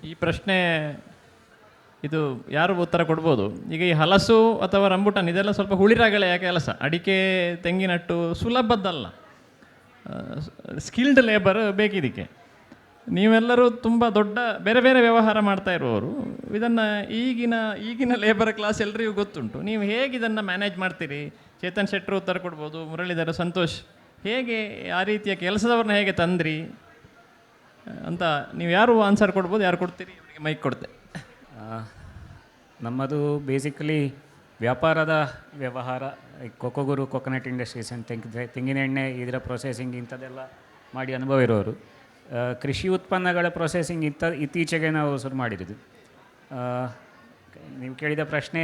ಈ ಪ್ರಶ್ನೆ ಇದು ಯಾರು ಉತ್ತರ ಕೊಡ್ಬೋದು. ಈಗ ಈ ಹಲಸು ಅಥವಾ ರಂಬುಟಾನ್ ಇದೆಲ್ಲ ಸ್ವಲ್ಪ ಹುಳಿರಾಗಳೆಯ ಕೆಲಸ. ಅಡಿಕೆ ತೆಂಗಿನಟ್ಟು ಸುಲಭದ್ದಲ್ಲ, ಸ್ಕಿಲ್ಡ್ ಲೇಬರ್ ಬೇಕಿದಕ್ಕೆ. ನೀವೆಲ್ಲರೂ ತುಂಬ ದೊಡ್ಡ ಬೇರೆ ಬೇರೆ ವ್ಯವಹಾರ ಮಾಡ್ತಾ ಇರುವವರು. ಇದನ್ನು ಈಗಿನ ಲೇಬರ್ ಕ್ಲಾಸ್ ಎಲ್ರಿಗೂ ಗೊತ್ತುಂಟು. ನೀವು ಹೇಗೆ ಇದನ್ನು ಮ್ಯಾನೇಜ್ ಮಾಡ್ತೀರಿ? ಚೇತನ್ ಶೆಟ್ಟರು ಉತ್ತರ ಕೊಡ್ಬೋದು, ಮುರಳೀಧರ, ಸಂತೋಷ್, ಹೇಗೆ ಆ ರೀತಿಯ ಕೆಲಸದವ್ರನ್ನ ಹೇಗೆ ತಂದ್ರಿ ಅಂತ ನೀವು ಯಾರು ಆನ್ಸರ್ ಕೊಡ್ಬೋದು, ಯಾರು ಕೊಡ್ತೀರಿ? ಇವರಿಗೆ ಮೈಕ್ ಕೊಡ್ತೆ. ನಮ್ಮದು ಬೇಸಿಕಲಿ ವ್ಯಾಪಾರದ ವ್ಯವಹಾರ. ಕೊಕೊಗುರು ಕೊಕೊನಟ್ ಇಂಡಸ್ಟ್ರೀಸ್ ಅಂತ ತೆಂಗಿನ ಎಣ್ಣೆ ಇದರ ಪ್ರೊಸೆಸಿಂಗ್ ಇಂಥದ್ದೆಲ್ಲ ಮಾಡಿ ಅನುಭವ ಇರೋರು. ಕೃಷಿ ಉತ್ಪನ್ನಗಳ ಪ್ರೊಸೆಸಿಂಗ್ ಇತ್ತೀಚೆಗೆ ನಾವು ಶುರು ಮಾಡಿದ್ದು. ನೀವು ಕೇಳಿದ ಪ್ರಶ್ನೆ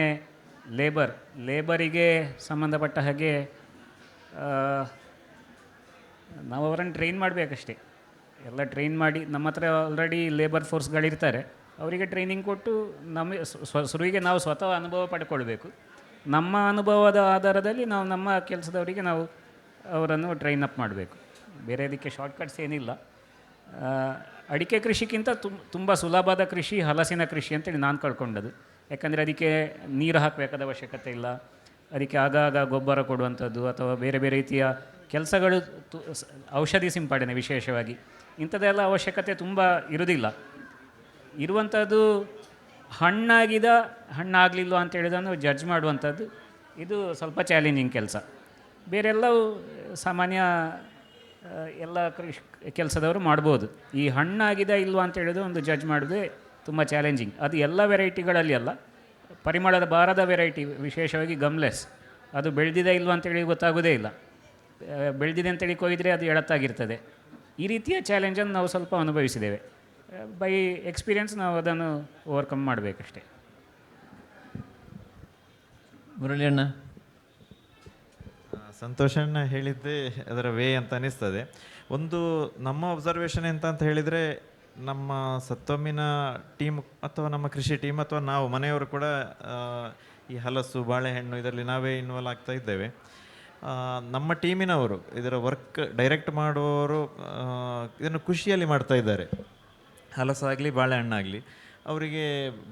ಲೇಬರಿಗೆ ಸಂಬಂಧಪಟ್ಟ ಹಾಗೆ ನಾವು ಅವರನ್ನು ಟ್ರೈನ್ ಮಾಡಬೇಕಷ್ಟೇ. ಎಲ್ಲ ಟ್ರೈನ್ ಮಾಡಿ, ನಮ್ಮ ಹತ್ರ ಆಲ್ರೆಡಿ ಲೇಬರ್ ಫೋರ್ಸ್ಗಳಿರ್ತಾರೆ, ಅವರಿಗೆ ಟ್ರೈನಿಂಗ್ ಕೊಟ್ಟು ಶುರುವಿಗೆ ನಾವು ಸ್ವತಃ ಅನುಭವ ಪಡ್ಕೊಳ್ಬೇಕು. ನಮ್ಮ ಅನುಭವದ ಆಧಾರದಲ್ಲಿ ನಾವು ನಮ್ಮ ಕೆಲಸದವರಿಗೆ ನಾವು ಅವರನ್ನು ಟ್ರೈನ್ ಅಪ್ ಮಾಡಬೇಕು. ಬೇರೆ ಅದಕ್ಕೆ ಶಾರ್ಟ್ಕಟ್ಸ್ ಏನಿಲ್ಲ. ಅಡಿಕೆ ಕೃಷಿಗಿಂತ ತುಂಬ ಸುಲಭದ ಕೃಷಿ ಹಲಸಿನ ಕೃಷಿ ಅಂತೇಳಿ ನಾನು ಕಳ್ಕೊಂಡದ್ದು. ಯಾಕಂದರೆ ಅದಕ್ಕೆ ನೀರು ಹಾಕಬೇಕಾದ ಅವಶ್ಯಕತೆ ಇಲ್ಲ, ಅದಕ್ಕೆ ಆಗಾಗ ಗೊಬ್ಬರ ಕೊಡುವಂಥದ್ದು ಅಥವಾ ಬೇರೆ ಬೇರೆ ರೀತಿಯ ಕೆಲಸಗಳು, ಔಷಧಿ ಸಿಂಪಡಣೆ ವಿಶೇಷವಾಗಿ ಇಂಥದ್ದೆಲ್ಲ ಅವಶ್ಯಕತೆ ತುಂಬ ಇರೋದಿಲ್ಲ. ಇರುವಂಥದ್ದು ಹಣ್ಣಾಗಲಿಲ್ಲ ಅಂತ ಹೇಳಿದನ್ನು ಜಡ್ಜ್ ಮಾಡುವಂಥದ್ದು, ಇದು ಸ್ವಲ್ಪ ಚಾಲೆಂಜಿಂಗ್ ಕೆಲಸ. ಬೇರೆಲ್ಲವೂ ಸಾಮಾನ್ಯ ಎಲ್ಲ ಕೆಲಸದವರು ಮಾಡ್ಬೋದು. ಈ ಹಣ್ಣಾಗಿದೆ ಇಲ್ವಾ ಅಂತ ಹೇಳಿದ್ರೆ ಒಂದು ಜಡ್ಜ್ ಮಾಡೋದೇ ತುಂಬ ಚಾಲೆಂಜಿಂಗ್. ಅದು ಎಲ್ಲ ವೆರೈಟಿಗಳಲ್ಲಿ ಅಲ್ಲ, ಪರಿಮಳದ ಬಾರದ ವೆರೈಟಿ, ವಿಶೇಷವಾಗಿ ಗಮ್ಲೆಸ್, ಅದು ಬೆಳೆದಿದೆ ಇಲ್ವಾ ಅಂತೇಳಿ ಗೊತ್ತಾಗೋದೇ ಇಲ್ಲ. ಬೆಳೆದಿದೆ ಅಂತೇಳಿ ಕೊಯ್ದರೆ ಅದು ಎಳತ್ತಾಗಿರ್ತದೆ. ಈ ರೀತಿಯ ಚಾಲೆಂಜನ್ನು ನಾವು ಸ್ವಲ್ಪ ಅನುಭವಿಸಿದ್ದೇವೆ. ಬೈ ಎಕ್ಸ್ಪೀರಿಯನ್ಸ್ ನಾವು ಅದನ್ನು ಓವರ್ಕಮ್ ಮಾಡಬೇಕಷ್ಟೆ. ಮುರಳಿಯಣ್ಣ, ಸಂತೋಷಣ್ಣ ಹೇಳಿದ್ದೆ ಅದರ ವೇ ಅಂತ ಅನಿಸ್ತದೆ. ಒಂದು ನಮ್ಮ ಅಬ್ಸರ್ವೇಷನ್ ಅಂತ ಹೇಳಿದರೆ, ನಮ್ಮ ಸತ್ವಮ್ಮಿನ ಟೀಮ್ ಅಥವಾ ನಮ್ಮ ಕೃಷಿ ಟೀಮ್ ಅಥವಾ ನಾವು ಮನೆಯವರು ಕೂಡ ಈ ಹಲಸು, ಬಾಳೆಹಣ್ಣು ಇದರಲ್ಲಿ ನಾವೇ ಇನ್ವಾಲ್ವ್ ಆಗ್ತಾ ಇದ್ದೇವೆ. ನಮ್ಮ ಟೀಮಿನವರು ಇದರ ವರ್ಕ್ ಡೈರೆಕ್ಟ್ ಮಾಡುವವರು ಇದನ್ನು ಖುಷಿಯಲ್ಲಿ ಮಾಡ್ತಾ ಇದ್ದಾರೆ. ಹಲಸಾಗಲಿ ಬಾಳೆಹಣ್ಣಾಗಲಿ ಅವರಿಗೆ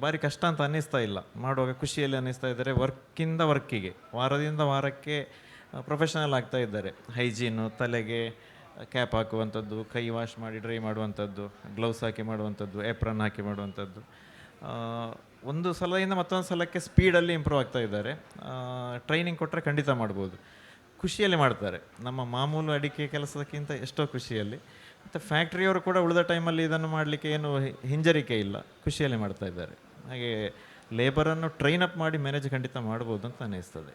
ಭಾರಿ ಕಷ್ಟ ಅಂತ ಅನ್ನಿಸ್ತಾ ಇಲ್ಲ, ಮಾಡುವಾಗ ಖುಷಿಯಲ್ಲಿ ಅನ್ನಿಸ್ತಾ ಇದ್ದಾರೆ. ವರ್ಕಿಂದ ವರ್ಕಿಗೆ, ವಾರದಿಂದ ವಾರಕ್ಕೆ ಪ್ರೊಫೆಷನಲ್ ಆಗ್ತಾ ಇದ್ದಾರೆ. ಹೈಜೀನು, ತಲೆಗೆ ಕ್ಯಾಪ್ ಹಾಕುವಂಥದ್ದು, ಕೈ ವಾಶ್ ಮಾಡಿ ಡ್ರೈ ಮಾಡುವಂಥದ್ದು, ಗ್ಲೌಸ್ ಹಾಕಿ ಮಾಡುವಂಥದ್ದು, ಏಪ್ರನ್ ಹಾಕಿ ಮಾಡುವಂಥದ್ದು, ಒಂದು ಸಲದಿಂದ ಮತ್ತೊಂದು ಸಲಕ್ಕೆ ಸ್ಪೀಡಲ್ಲಿ ಇಂಪ್ರೂವ್ ಆಗ್ತಾ ಇದ್ದಾರೆ. ಟ್ರೈನಿಂಗ್ ಕೊಟ್ಟರೆ ಖಂಡಿತ ಮಾಡ್ಬೋದು. ಖುಷಿಯಲ್ಲಿ ಮಾಡ್ತಾರೆ, ನಮ್ಮ ಮಾಮೂಲು ಅಡಿಕೆ ಕೆಲಸಕ್ಕಿಂತ ಎಷ್ಟೋ ಖುಷಿಯಲ್ಲಿ. ಮತ್ತು ಫ್ಯಾಕ್ಟ್ರಿಯವರು ಕೂಡ ಉಳಿದ ಟೈಮಲ್ಲಿ ಇದನ್ನು ಮಾಡಲಿಕ್ಕೆ ಏನು ಹಿಂಜರಿಕೆ ಇಲ್ಲ, ಖುಷಿಯಲ್ಲಿ ಮಾಡ್ತಾ ಇದ್ದಾರೆ. ಹಾಗೆ ಲೇಬರನ್ನು ಟ್ರೈನ್ ಅಪ್ ಮಾಡಿ ಮ್ಯಾನೇಜ್ ಖಂಡಿತ ಮಾಡ್ಬೋದು ಅಂತ ಅನ್ನಿಸ್ತದೆ.